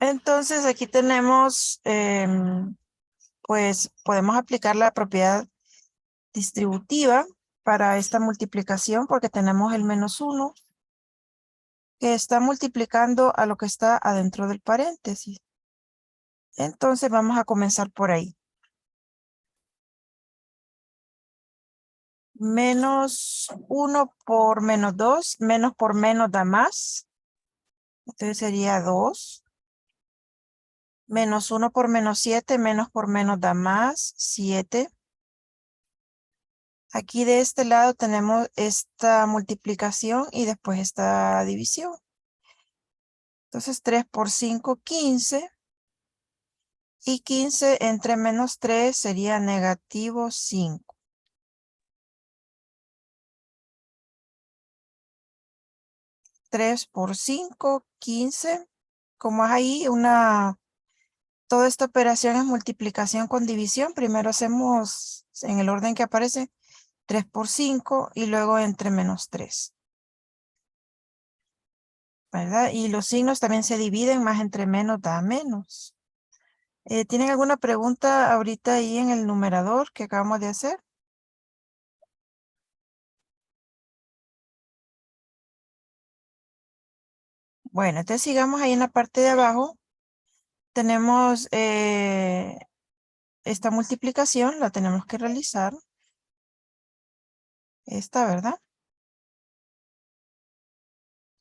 Entonces aquí tenemos, pues podemos aplicar la propiedad distributiva para esta multiplicación porque tenemos el -1 que está multiplicando a lo que está adentro del paréntesis. Entonces vamos a comenzar por ahí. -1 por -2, menos por menos da más. Entonces sería 2. -1 por -7, menos por menos da más, 7. Aquí de este lado tenemos esta multiplicación y después esta división. Entonces 3 por 5, 15. Y 15 entre -3 sería -5. 3 por 5, 15. Como es ahí toda esta operación es multiplicación con división. Primero hacemos en el orden que aparece 3 por 5 y luego entre -3. ¿Verdad? Y los signos también se dividen, más entre menos da menos. ¿Tienen alguna pregunta ahorita ahí en el numerador que acabamos de hacer? Bueno, entonces sigamos ahí en la parte de abajo. Tenemos esta multiplicación, la tenemos que realizar. Esta, ¿verdad?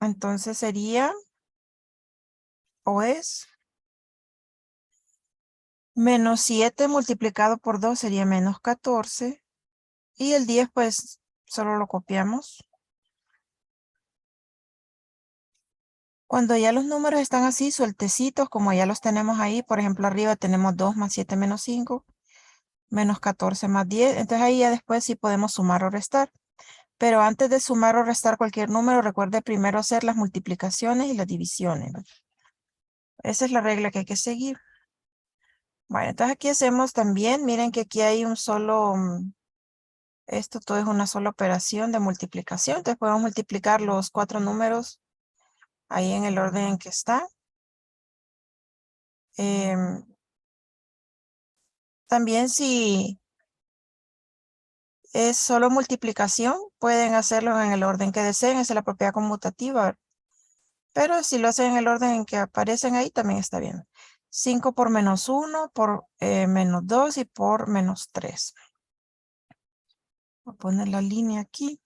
Entonces sería, o es, -7 multiplicado por 2 sería -14. Y el 10 pues solo lo copiamos. Cuando ya los números están así sueltecitos, como ya los tenemos ahí, por ejemplo arriba tenemos 2 más 7 menos 5, -14 más 10. Entonces ahí ya después sí podemos sumar o restar. Pero antes de sumar o restar cualquier número, recuerde primero hacer las multiplicaciones y las divisiones, ¿no? Esa es la regla que hay que seguir. Bueno, entonces aquí hacemos también, miren que aquí hay un solo, esto todo es una sola operación de multiplicación. Entonces podemos multiplicar los 4 números ahí en el orden en que está. También si es solo multiplicación, pueden hacerlo en el orden que deseen, esa es la propiedad conmutativa. Pero si lo hacen en el orden en que aparecen ahí, también está bien. 5 por -1, por -2 y por -3. Voy a poner la línea aquí.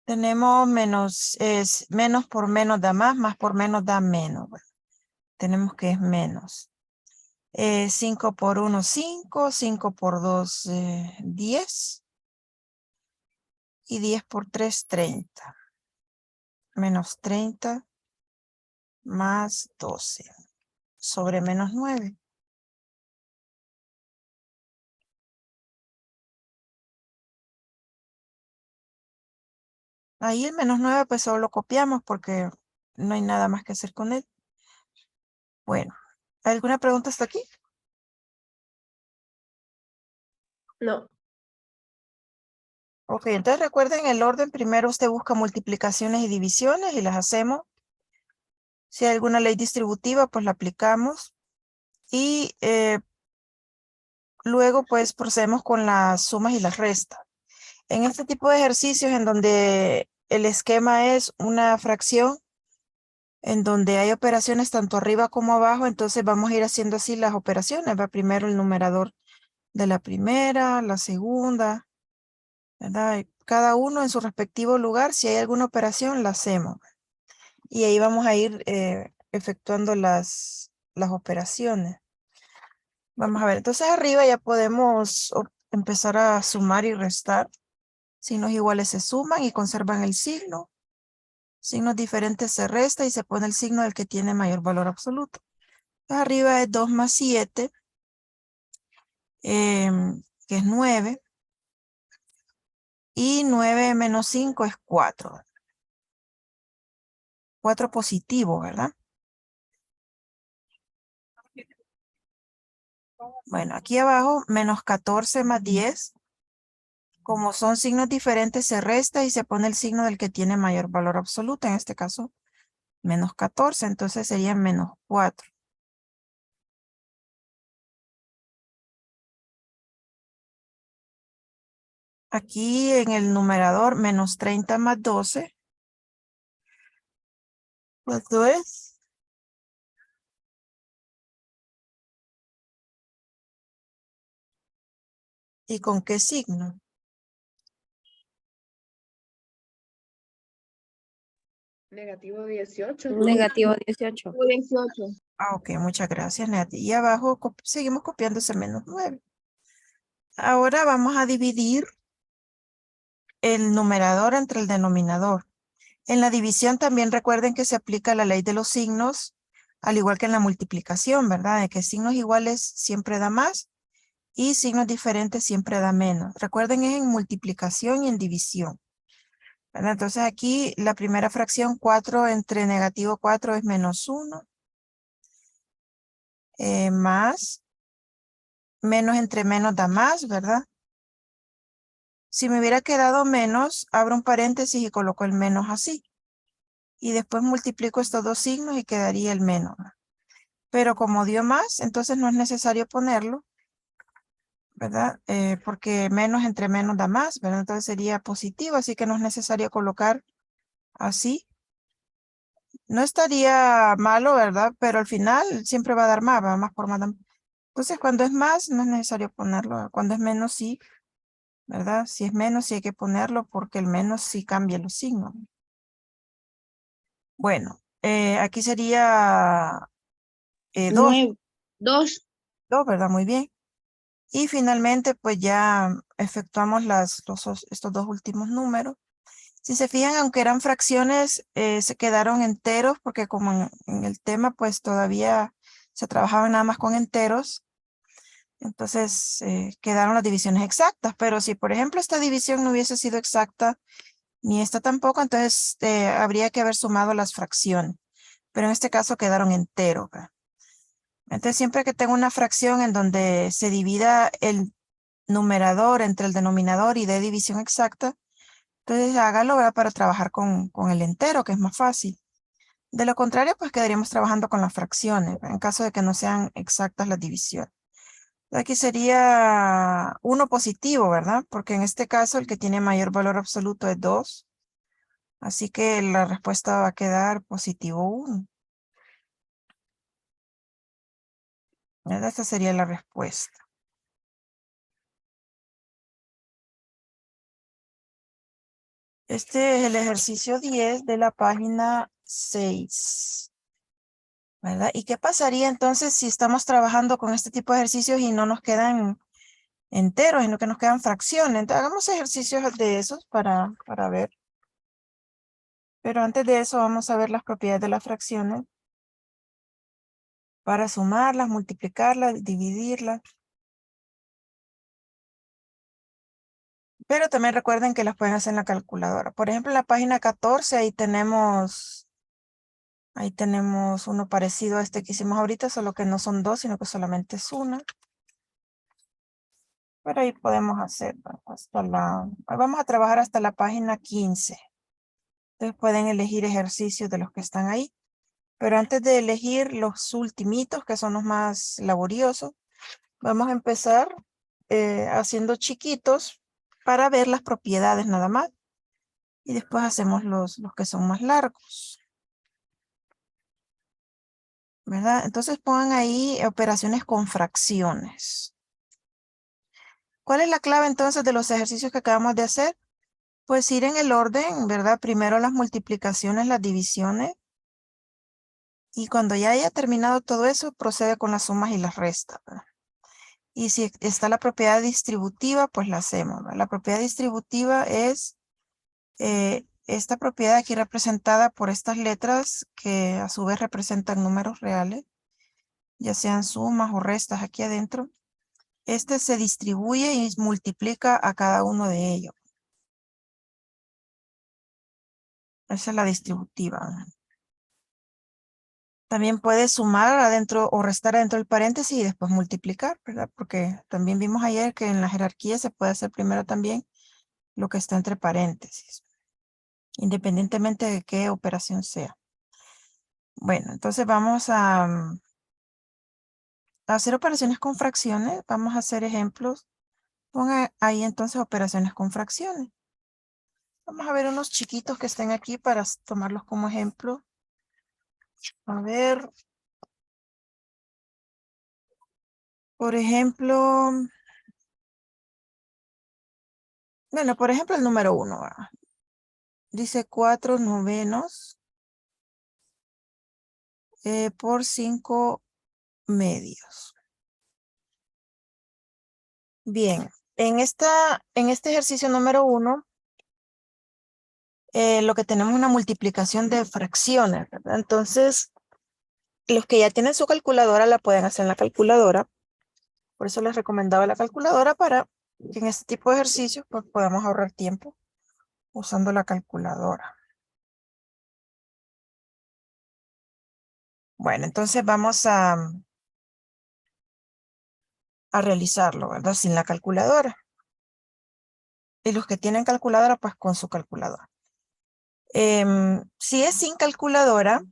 Tenemos menos por menos da más por menos da menos. Bueno, tenemos que es menos. 5 por 1, 5. 5 por 2, 10. Y 10 por 3, 30. Menos 30 más 12. Sobre -9. Ahí el -9 pues solo lo copiamos porque no hay nada más que hacer con él. Bueno, ¿alguna pregunta hasta aquí? No. Ok, entonces recuerden el orden. Primero usted busca multiplicaciones y divisiones y las hacemos. Si hay alguna ley distributiva, pues la aplicamos. Y luego pues procedemos con las sumas y las restas. En este tipo de ejercicios en donde el esquema es una fracción, en donde hay operaciones tanto arriba como abajo, entonces vamos a ir haciendo así las operaciones. Va primero el numerador de la primera, la segunda, ¿verdad? Y cada uno en su respectivo lugar, si hay alguna operación, la hacemos. Y ahí vamos a ir efectuando las operaciones. Vamos a ver, entonces arriba ya podemos empezar a sumar y restar. Signos iguales se suman y conservan el signo. Signos diferentes se resta y se pone el signo del que tiene mayor valor absoluto. Entonces, arriba es 2 más 7, que es 9. Y 9 menos 5 es 4. 4 positivo, ¿verdad? Bueno, aquí abajo, menos 14 más 10. Como son signos diferentes, se resta y se pone el signo del que tiene mayor valor absoluto. En este caso, menos 14. Entonces sería menos 4. Aquí en el numerador, menos 30 más 12. ¿Cuánto es? ¿Y con qué signo? Negativo 18. Negativo 18. 18. Ah, ok, muchas gracias, Nati. Y abajo seguimos copiando ese menos 9. Ahora vamos a dividir el numerador entre el denominador. En la división también recuerden que se aplica la ley de los signos, al igual que en la multiplicación, ¿verdad? De que signos iguales siempre da más y signos diferentes siempre da menos. Recuerden, es en multiplicación y en división, ¿verdad? Entonces aquí la primera fracción, 4 entre negativo 4 es menos 1, más, menos entre menos da más, ¿verdad? Si me hubiera quedado menos, abro un paréntesis y coloco el menos así. Y después multiplico estos dos signos y quedaría el menos. Pero como dio más, entonces no es necesario ponerlo, ¿verdad? Porque menos entre menos da más, ¿verdad? Entonces sería positivo, así que no es necesario colocar así. No estaría malo, ¿verdad? Pero al final siempre va a dar más, va más por más. Entonces cuando es más, no es necesario ponerlo. Cuando es menos, sí, ¿verdad? Si es menos, sí hay que ponerlo porque el menos sí cambia los signos. Bueno, aquí sería 2, 9. 2. 2, ¿verdad? Muy bien. Y finalmente, pues ya efectuamos estos dos últimos números. Si se fijan, aunque eran fracciones, se quedaron enteros, porque como en el tema, pues todavía se trabajaba nada más con enteros. Entonces, quedaron las divisiones exactas. Pero si, por ejemplo, esta división no hubiese sido exacta, ni esta tampoco, entonces habría que haber sumado las fracciones. Pero en este caso quedaron enteros, ¿verdad? Entonces, siempre que tengo una fracción en donde se divida el numerador entre el denominador y dé división exacta, entonces hágalo, ¿verdad? Para trabajar con el entero, que es más fácil. De lo contrario, pues quedaríamos trabajando con las fracciones, ¿verdad? En caso de que no sean exactas las divisiones. Aquí sería 1 positivo, ¿verdad? Porque en este caso el que tiene mayor valor absoluto es 2. Así que la respuesta va a quedar positivo 1. ¿Verdad? Esta sería la respuesta. Este es el ejercicio 10 de la página 6. ¿Verdad? ¿Y qué pasaría entonces si estamos trabajando con este tipo de ejercicios y no nos quedan enteros, sino que nos quedan fracciones? Entonces, hagamos ejercicios de esos para ver. Pero antes de eso vamos a ver las propiedades de las fracciones para sumarlas, multiplicarlas, dividirlas. Pero también recuerden que las pueden hacer en la calculadora. Por ejemplo, en la página 14, ahí tenemos uno parecido a este que hicimos ahorita, solo que no son dos, sino que solamente es una. Pero ahí podemos hacer, ¿no? Vamos a trabajar hasta la página 15. Entonces pueden elegir ejercicios de los que están ahí. Pero antes de elegir los ultimitos, que son los más laboriosos, vamos a empezar haciendo chiquitos para ver las propiedades nada más. Y después hacemos los que son más largos, ¿verdad? Entonces pongan ahí operaciones con fracciones. ¿Cuál es la clave entonces de los ejercicios que acabamos de hacer? Pues ir en el orden, ¿verdad? Primero las multiplicaciones, las divisiones. Y cuando ya haya terminado todo eso, procede con las sumas y las restas, ¿verdad? Y si está la propiedad distributiva, pues la hacemos, ¿verdad? La propiedad distributiva es esta propiedad aquí representada por estas letras que a su vez representan números reales, ya sean sumas o restas aquí adentro. Este se distribuye y multiplica a cada uno de ellos. Esa es la distributiva. También puedes sumar adentro o restar adentro del paréntesis y después multiplicar, ¿verdad? Porque también vimos ayer que en la jerarquía se puede hacer primero también lo que está entre paréntesis, independientemente de qué operación sea. Bueno, entonces vamos a hacer operaciones con fracciones. Vamos a hacer ejemplos. Ponga ahí entonces operaciones con fracciones. Vamos a ver unos chiquitos que estén aquí para tomarlos como ejemplo. A ver. Por ejemplo, bueno, por ejemplo el número 1. Dice 4/9 por 5/2. Bien, en este ejercicio número 1, lo que tenemos es una multiplicación de fracciones, ¿verdad? Entonces, los que ya tienen su calculadora la pueden hacer en la calculadora. Por eso les recomendaba la calculadora para que en este tipo de ejercicios pues, podamos ahorrar tiempo usando la calculadora. Bueno, entonces vamos a realizarlo, ¿verdad? Sin la calculadora. Y los que tienen calculadora, pues con su calculadora. Si es sin calculadora,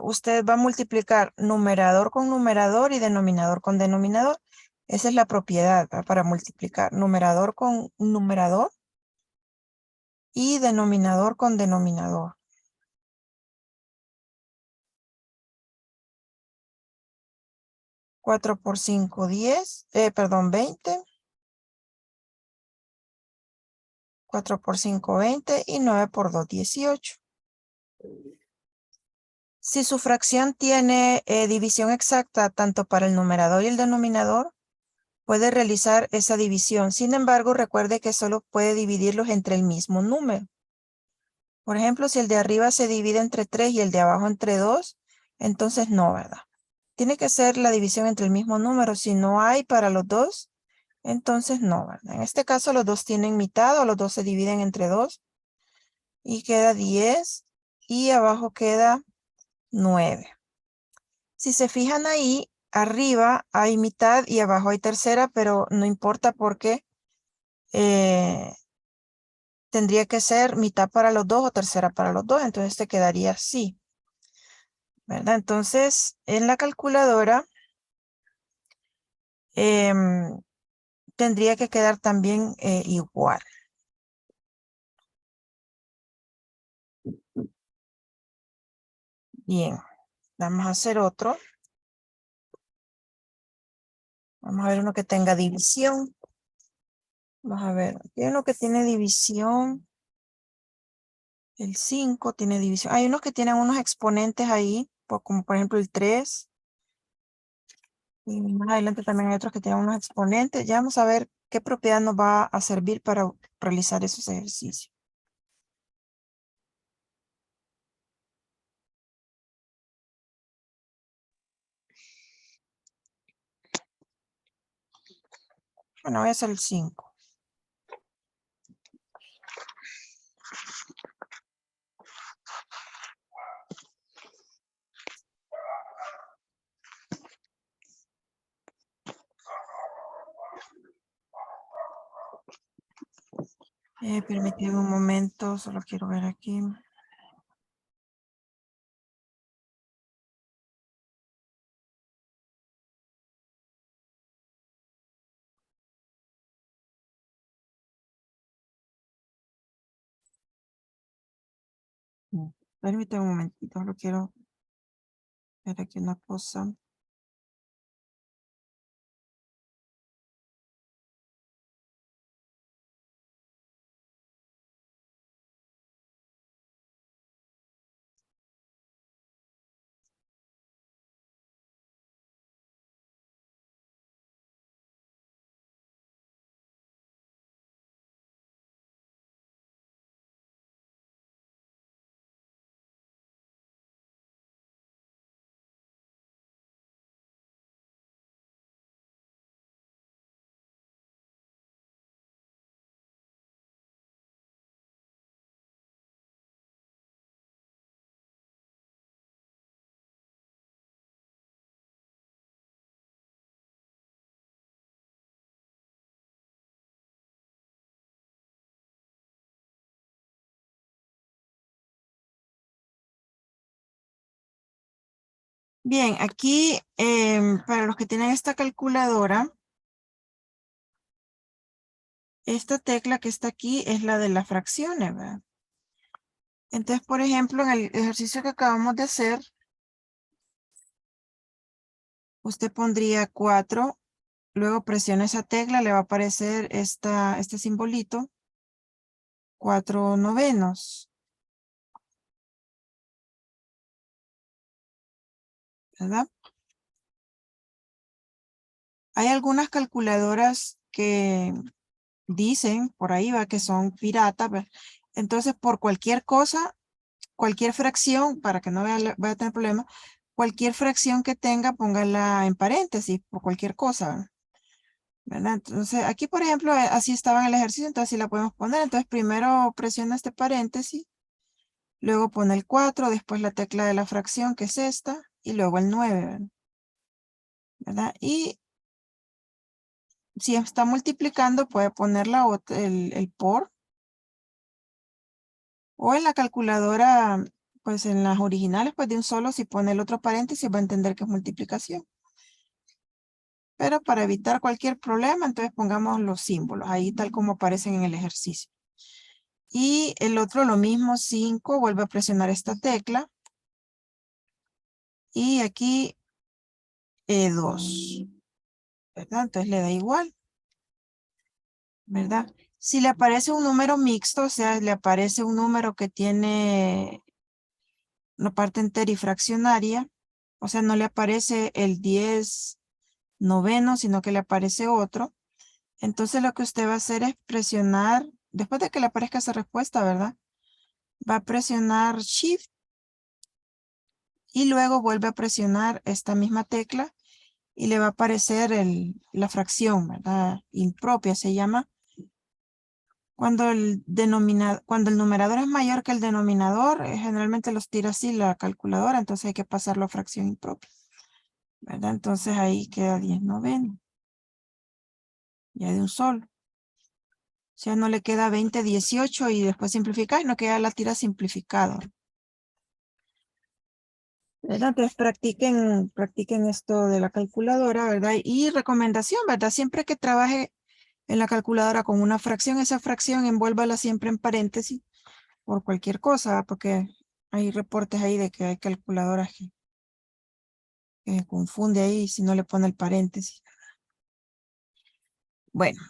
usted va a multiplicar numerador con numerador y denominador con denominador. Esa es la propiedad, ¿verdad? Para multiplicar numerador con numerador y denominador con denominador. 4 por 5, 10. Perdón, 20. 4 por 5, 20. Y 9 por 2, 18. Si su fracción tiene división exacta tanto para el numerador y el denominador, puede realizar esa división. Sin embargo, recuerde que solo puede dividirlos entre el mismo número. Por ejemplo, si el de arriba se divide entre 3 y el de abajo entre 2, entonces no, ¿verdad? Tiene que ser la división entre el mismo número. Si no hay para los dos, entonces no, ¿verdad? En este caso los dos tienen mitad o los dos se dividen entre 2 y queda 10 y abajo queda 9. Si se fijan ahí, arriba hay mitad y abajo hay tercera, pero no importa porque tendría que ser mitad para los dos o tercera para los dos, entonces te quedaría así, ¿verdad? Entonces, en la calculadora tendría que quedar también igual. Bien, vamos a hacer otro. Vamos a ver uno que tenga división. Vamos a ver, aquí hay uno que tiene división. El 5 tiene división. Hay unos que tienen unos exponentes ahí, como por ejemplo el 3. Y más adelante también hay otros que tienen unos exponentes. Ya vamos a ver qué propiedad nos va a servir para realizar esos ejercicios. Bueno, voy a hacer el 5. Permíteme un momento, solo quiero ver aquí. Permíteme un momentito, solo quiero ver aquí una cosa. Bien, aquí para los que tienen esta calculadora, esta tecla que está aquí es la de las fracciones, ¿verdad? Entonces, por ejemplo, en el ejercicio que acabamos de hacer, usted pondría 4, luego presiona esa tecla, le va a aparecer este simbolito, 4/9, ¿verdad? Hay algunas calculadoras que dicen por ahí va que son piratas, ¿verdad? Entonces, por cualquier cosa, cualquier fracción, para que no vaya a tener problema, cualquier fracción que tenga, póngala en paréntesis, por cualquier cosa, ¿verdad? Entonces, aquí, por ejemplo, así estaba en el ejercicio, entonces así la podemos poner. Entonces, primero presiona este paréntesis, luego pone el 4, después la tecla de la fracción, que es esta, y luego el 9, ¿verdad? Y si está multiplicando, puede poner el por, o en la calculadora, pues en las originales, pues de un solo, si pone el otro paréntesis, va a entender que es multiplicación. Pero para evitar cualquier problema, entonces pongamos los símbolos, ahí tal como aparecen en el ejercicio. Y el otro lo mismo, 5, vuelve a presionar esta tecla. Y aquí 2, ¿verdad? Entonces le da igual, ¿verdad? Si le aparece un número mixto, o sea, le aparece un número que tiene una parte entera y fraccionaria, o sea, no le aparece el 10/9, sino que le aparece otro. Entonces lo que usted va a hacer es presionar, después de que le aparezca esa respuesta, ¿verdad? Va a presionar Shift y luego vuelve a presionar esta misma tecla y le va a aparecer la fracción, ¿verdad? Impropia se llama. Cuando cuando el numerador es mayor que el denominador, generalmente los tira así la calculadora, entonces hay que pasarlo a fracción impropia, ¿verdad? Entonces ahí queda 10/9, ya de un solo. O sea, no le queda 20/18 y después simplificar, no queda la tira simplificado, ¿verdad? Entonces practiquen esto de la calculadora, ¿verdad? Y recomendación, ¿verdad? Siempre que trabaje en la calculadora con una fracción, esa fracción envuélvala siempre en paréntesis por cualquier cosa, porque hay reportes ahí de que hay calculadoras que confunde ahí si no le pone el paréntesis. Bueno,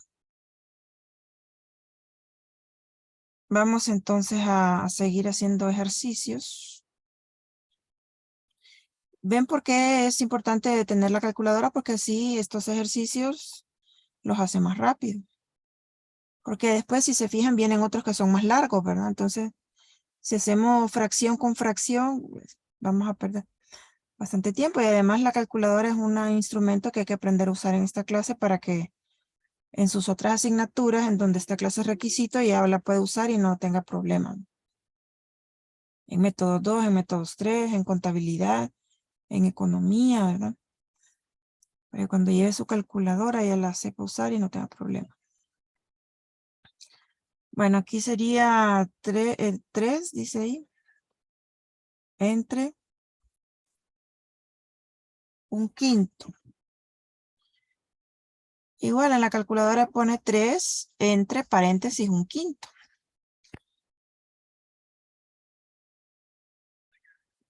vamos entonces a seguir haciendo ejercicios. ¿Ven por qué es importante tener la calculadora? Porque así estos ejercicios los hace más rápido. Porque después, si se fijan, vienen otros que son más largos, ¿verdad? Entonces, si hacemos fracción con fracción, pues, vamos a perder bastante tiempo. Y además la calculadora es un instrumento que hay que aprender a usar en esta clase para que en sus otras asignaturas, en donde esta clase es requisito, ya la puede usar y no tenga problemas. En métodos 2, en métodos 3, en contabilidad, en economía, ¿verdad? Pero cuando lleve su calculadora ya la sepa usar y no tenga problemas. Bueno, aquí sería 3, dice ahí. Entre 1/5. Igual en la calculadora pone 3 entre paréntesis 1/5.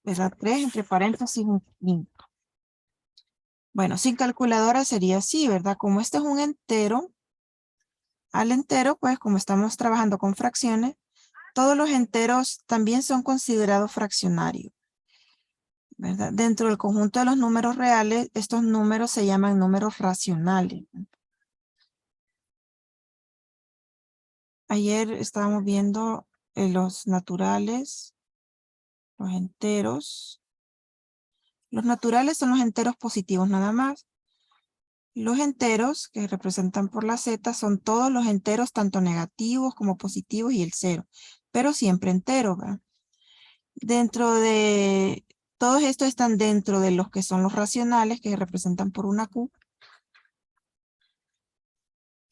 ¿Verdad? 3 entre paréntesis 1/5. Bueno, sin calculadora sería así, ¿verdad? Como este es un entero, al entero, pues como estamos trabajando con fracciones, todos los enteros también son considerados fraccionarios, ¿verdad? Dentro del conjunto de los números reales, estos números se llaman números racionales. Ayer estábamos viendo los naturales, los enteros. Los naturales son los enteros positivos nada más. Los enteros, que representan por la Z, son todos los enteros, tanto negativos como positivos y el 0, pero siempre enteros, ¿verdad? Dentro de todos estos están dentro de los que son los racionales, que se representan por una Q.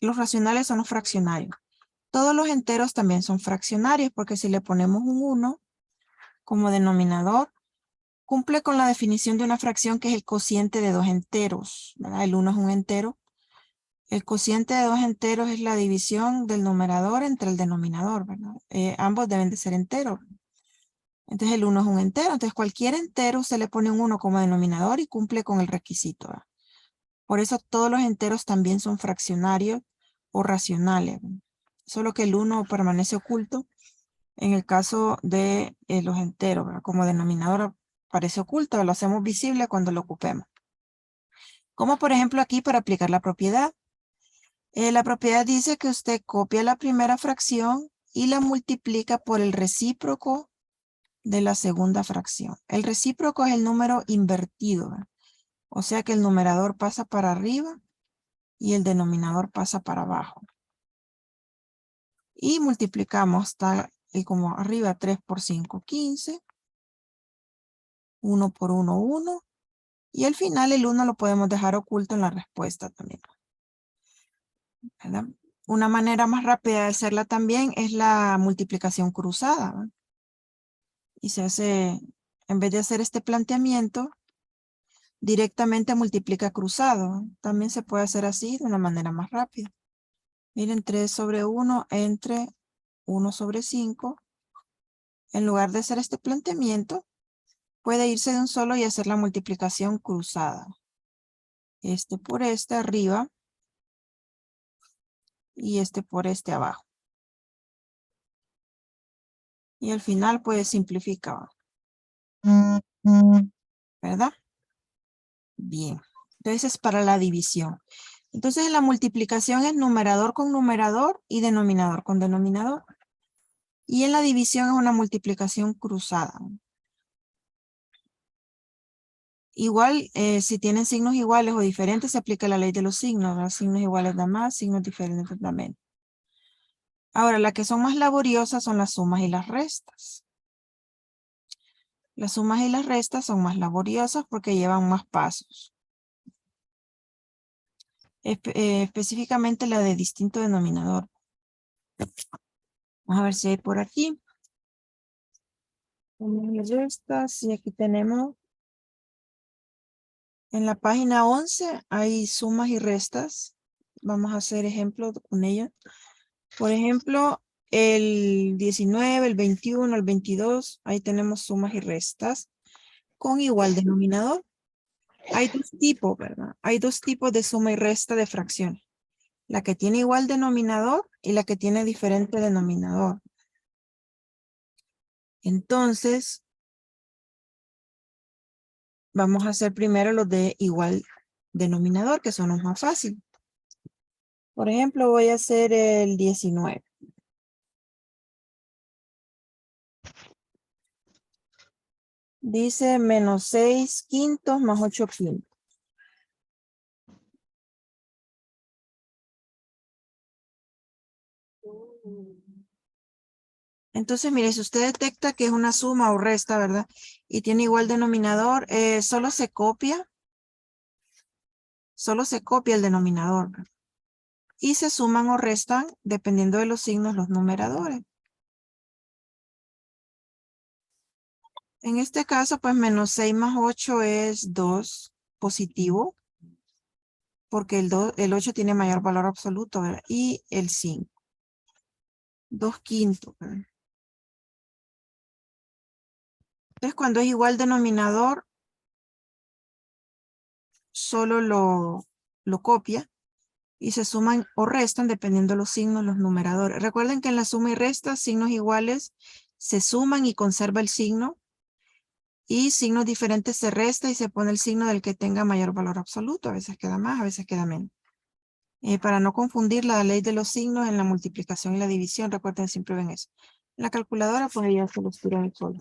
Los racionales son los fraccionarios. Todos los enteros también son fraccionarios, porque si le ponemos un 1 como denominador, cumple con la definición de una fracción que es el cociente de dos enteros, ¿verdad? El 1 es un entero. El cociente de dos enteros es la división del numerador entre el denominador, ¿verdad? Ambos deben de ser enteros. Entonces el 1 es un entero. Entonces cualquier entero se le pone un 1 como denominador y cumple con el requisito, ¿verdad? Por eso todos los enteros también son fraccionarios o racionales, ¿verdad? Solo que el 1 permanece oculto en el caso de los enteros, ¿verdad? Como denominador parece oculto, lo hacemos visible cuando lo ocupemos. Como por ejemplo aquí para aplicar la propiedad. La propiedad dice que usted copia la primera fracción y la multiplica por el recíproco de la segunda fracción. El recíproco es el número invertido, ¿verdad? O sea que el numerador pasa para arriba y el denominador pasa para abajo. Y multiplicamos, está como arriba 3 por 5, 15. 1 por 1, 1. Y al final el 1 lo podemos dejar oculto en la respuesta también, ¿verdad? Una manera más rápida de hacerla también es la multiplicación cruzada, ¿verdad? Y se hace, en vez de hacer este planteamiento, directamente multiplica cruzado, ¿verdad? También se puede hacer así de una manera más rápida. Miren, 3 sobre 1 entre 1 sobre 5. En lugar de hacer este planteamiento, puede irse de un solo y hacer la multiplicación cruzada. Este por este arriba y este por este abajo. Y al final pues simplifica, ¿verdad? Bien. Entonces es para la división. Entonces la multiplicación es numerador con numerador y denominador con denominador. Y en la división es una multiplicación cruzada. Igual, si tienen signos iguales o diferentes, se aplica la ley de los signos. Los signos iguales da más, signos diferentes da menos. Ahora, las que son más laboriosas son las sumas y las restas. Las sumas y las restas son más laboriosas porque llevan más pasos. Específicamente la de distinto denominador. Vamos a ver si hay por aquí. Sumas y restas, y aquí tenemos. En la página 11 hay sumas y restas. Vamos a hacer ejemplos con ellas. Por ejemplo, el 19, el 21, el 22, ahí tenemos sumas y restas con igual denominador. Hay dos tipos, ¿verdad? Hay dos tipos de suma y resta de fracciones. La que tiene igual denominador y la que tiene diferente denominador. Entonces, vamos a hacer primero los de igual denominador, que son los más fáciles. Por ejemplo, voy a hacer el 19. Dice menos 6 quintos más 8 quintos. Entonces, mire, si usted detecta que es una suma o resta, ¿verdad? Y tiene igual denominador, solo se copia el denominador, ¿verdad? Y se suman o restan, dependiendo de los signos, los numeradores. En este caso, pues menos 6 más 8 es 2 positivo, porque el 8 tiene mayor valor absoluto, ¿verdad? Y el 5. 2 quintos, ¿verdad? Entonces, cuando es igual denominador, solo lo copia y se suman o restan dependiendo de los signos, los numeradores. Recuerden que en la suma y resta, signos iguales se suman y conserva el signo, y signos diferentes se resta y se pone el signo del que tenga mayor valor absoluto. A veces queda más, a veces queda menos. Para no confundir la ley de los signos en la multiplicación y la división, recuerden, siempre ven eso. En la calculadora, pues ya se los tiran solo.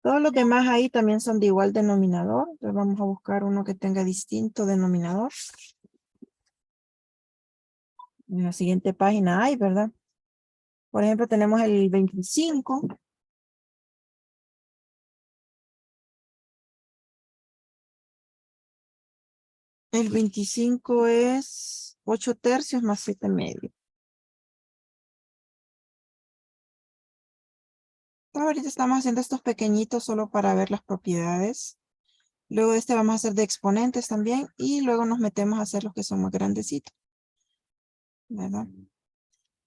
Todos los demás ahí también son de igual denominador. Entonces vamos a buscar uno que tenga distinto denominador. En la siguiente página hay, ¿verdad? Por ejemplo, tenemos el 25. El 25 es 8 tercios más 7 medios. Ahorita estamos haciendo estos pequeñitos solo para ver las propiedades. Luego de este vamos a hacer de exponentes también. Y luego nos metemos a hacer los que son más grandecitos, ¿verdad?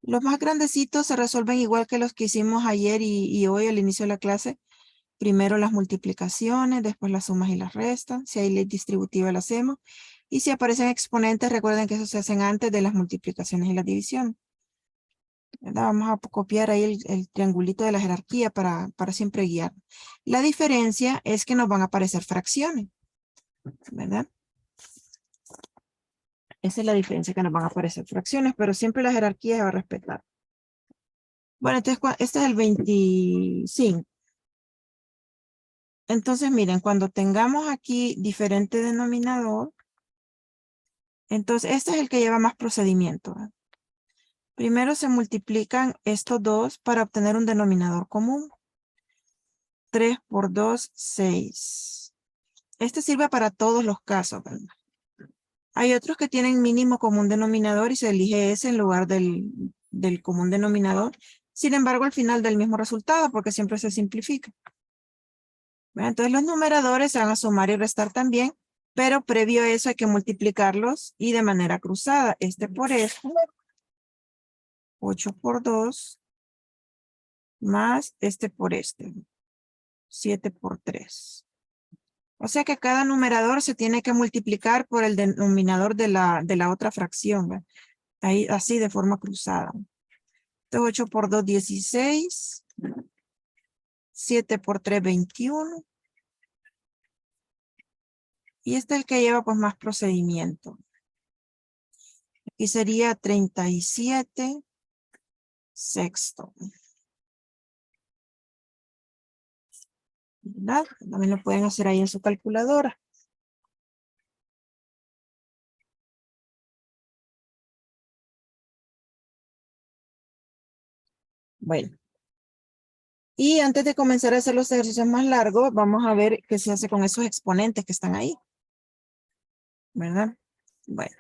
Los más grandecitos se resuelven igual que los que hicimos ayer y hoy al inicio de la clase. Primero las multiplicaciones, después las sumas y las restas. Si hay ley distributiva, la hacemos. Y si aparecen exponentes, recuerden que eso se hacen antes de las multiplicaciones y la división. ¿Verdad? Vamos a copiar ahí el triangulito de la jerarquía para siempre guiar. La diferencia es que nos van a aparecer fracciones, ¿verdad? Esa es la diferencia, que nos van a aparecer fracciones, pero siempre la jerarquía se va a respetar. Bueno, entonces este es el 25. Entonces, miren, cuando tengamos aquí diferente denominador, entonces este es el que lleva más procedimiento, ¿verdad? Primero se multiplican estos dos para obtener un denominador común. 3 por 2, 6. Este sirve para todos los casos, ¿verdad? Hay otros que tienen mínimo común denominador y se elige ese en lugar del común denominador. Sin embargo, al final del mismo resultado, porque siempre se simplifica. Bueno, entonces los numeradores se van a sumar y restar también, pero previo a eso hay que multiplicarlos y de manera cruzada. Este por este, 8 por 2, más este por este, 7 por 3. O sea que cada numerador se tiene que multiplicar por el denominador de la otra fracción, ¿verdad? Ahí, así de forma cruzada. Entonces 8 por 2, 16. 7 por 3, 21. Y este es el que lleva pues más procedimiento. Aquí sería 37 sexto. ¿Verdad? También lo pueden hacer ahí en su calculadora. Bueno. Y antes de comenzar a hacer los ejercicios más largos, vamos a ver qué se hace con esos exponentes que están ahí. ¿Verdad? Bueno.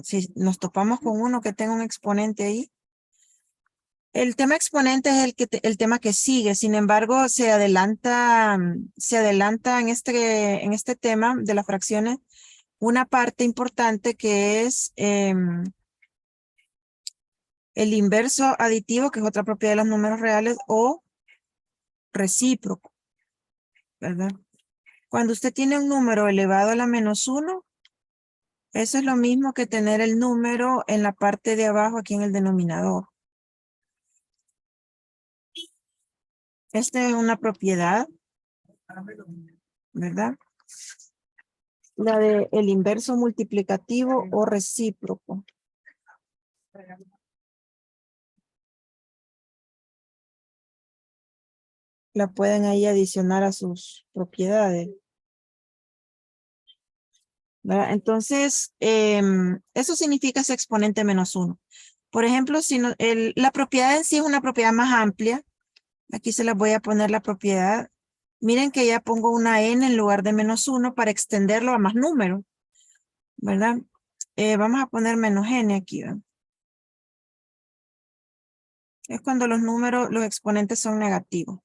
Si nos topamos con uno que tenga un exponente ahí. El tema exponente es el tema que sigue. Sin embargo, se adelanta en este tema de las fracciones una parte importante que es el inverso aditivo, que es otra propiedad de los números reales, o recíproco, ¿verdad? Cuando usted tiene un número elevado a la -1, eso es lo mismo que tener el número en la parte de abajo aquí en el denominador. Esta es una propiedad, ¿verdad? La de el inverso multiplicativo o recíproco. La pueden ahí adicionar a sus propiedades, ¿verdad? Entonces, eso significa ese exponente -1. Por ejemplo, si no, la propiedad en sí es una propiedad más amplia. Aquí se las voy a poner la propiedad. Miren que ya pongo una n en lugar de -1 para extenderlo a más números, ¿verdad? Vamos a poner -n aquí, ¿verdad? Es cuando los números, los exponentes son negativos.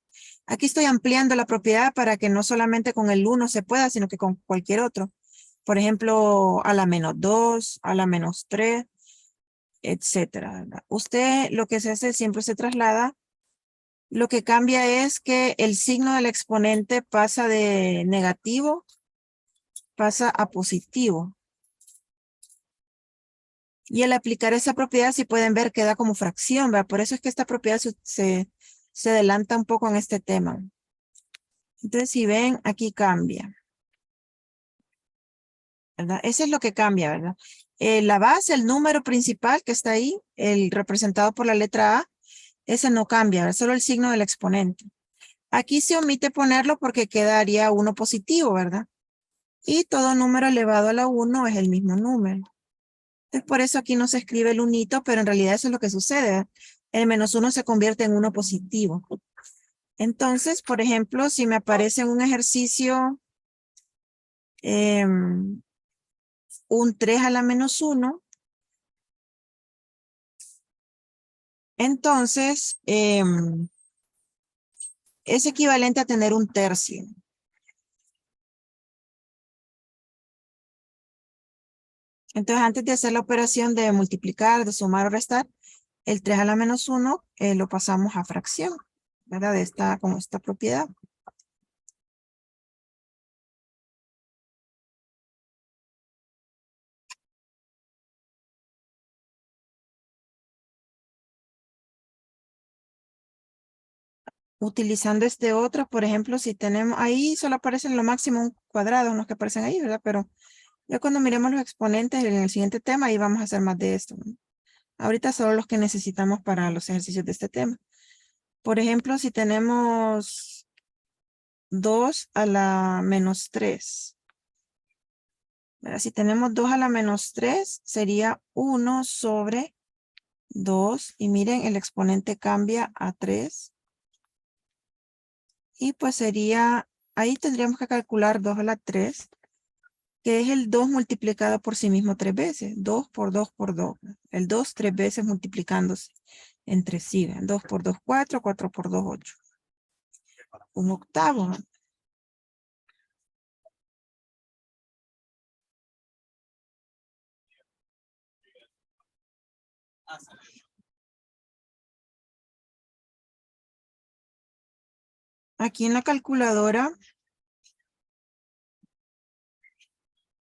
Aquí estoy ampliando la propiedad para que no solamente con el 1 se pueda, sino que con cualquier otro. Por ejemplo, a la -2, a la -3, etcétera, ¿verdad? Usted lo que se hace siempre se traslada. Lo que cambia es que el signo del exponente pasa de negativo, pasa a positivo. Y al aplicar esa propiedad, si pueden ver, queda como fracción, ¿verdad? Por eso es que esta propiedad se adelanta un poco en este tema. Entonces, si ven, aquí cambia, ¿verdad? Eso es lo que cambia, ¿verdad? La base, el número principal que está ahí, el representado por la letra A, ese no cambia, ¿verdad? Solo el signo del exponente. Aquí se omite ponerlo porque quedaría 1 positivo, ¿verdad? Y todo número elevado a la 1 es el mismo número. Entonces, por eso aquí no se escribe el unito, pero en realidad eso es lo que sucede, ¿verdad? El -1 se convierte en 1 positivo. Entonces, por ejemplo, si me aparece un ejercicio, un 3 a la -1, entonces, es equivalente a tener un tercio. Entonces, antes de hacer la operación de multiplicar, de sumar o restar, el 3 a la menos 1 lo pasamos a fracción, ¿verdad? Con esta propiedad. Utilizando este otro, por ejemplo, si tenemos, ahí solo aparecen lo máximo un cuadrado, los que aparecen ahí, ¿verdad? Pero ya cuando miremos los exponentes en el siguiente tema, ahí vamos a hacer más de esto, ¿no? Ahorita solo los que necesitamos para los ejercicios de este tema. Por ejemplo, si tenemos 2 a la menos 3. ¿Verdad? Si tenemos 2 a la menos 3, sería 1 sobre 2. Y miren, el exponente cambia a 3. Y pues sería, ahí tendríamos que calcular 2 a la 3, que es el 2 multiplicado por sí mismo 3 veces. 2 por 2 por 2. El 2 3 veces multiplicándose entre sí. 2 por 2, 4. 4 por 2, 8. Un octavo. Aquí en la calculadora,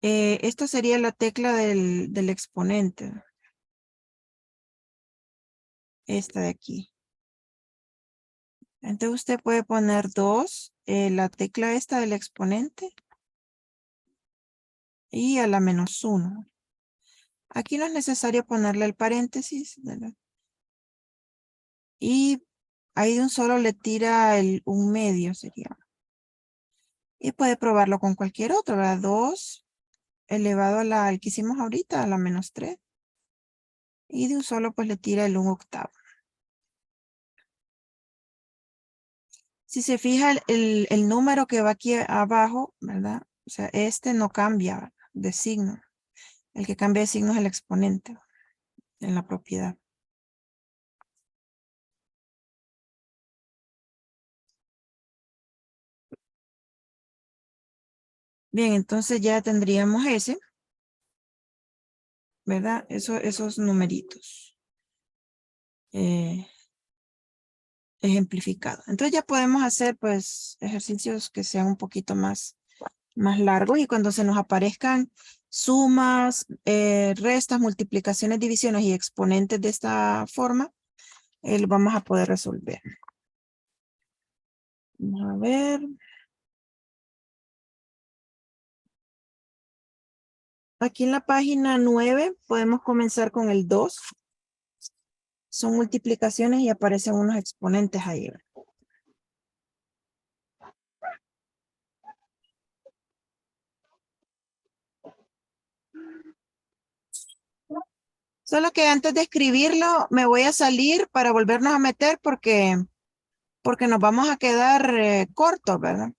esta sería la tecla del exponente. Esta de aquí. Entonces usted puede poner 2, la tecla esta del exponente, y a la menos 1. Aquí no es necesario ponerle el paréntesis, ¿verdad? Y ahí de un solo le tira un medio, sería. Y puede probarlo con cualquier otro, ¿verdad? 2 elevado al que hicimos ahorita, a la menos 3. Y de un solo pues le tira el 1 octavo. Si se fija el número que va aquí abajo, ¿verdad? O sea, este no cambia de signo. El que cambia de signo es el exponente en la propiedad. Bien, entonces ya tendríamos ese, ¿verdad? Esos numeritos ejemplificados. Entonces ya podemos hacer pues ejercicios que sean un poquito más largos, y cuando se nos aparezcan sumas, restas, multiplicaciones, divisiones y exponentes de esta forma, lo vamos a poder resolver. Vamos a ver. Aquí en la página 9 podemos comenzar con el 2. Son multiplicaciones y aparecen unos exponentes ahí. Solo que antes de escribirlo me voy a salir para volvernos a meter porque nos vamos a quedar cortos, ¿verdad?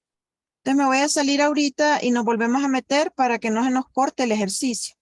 Entonces me voy a salir ahorita y nos volvemos a meter para que no se nos corte el ejercicio.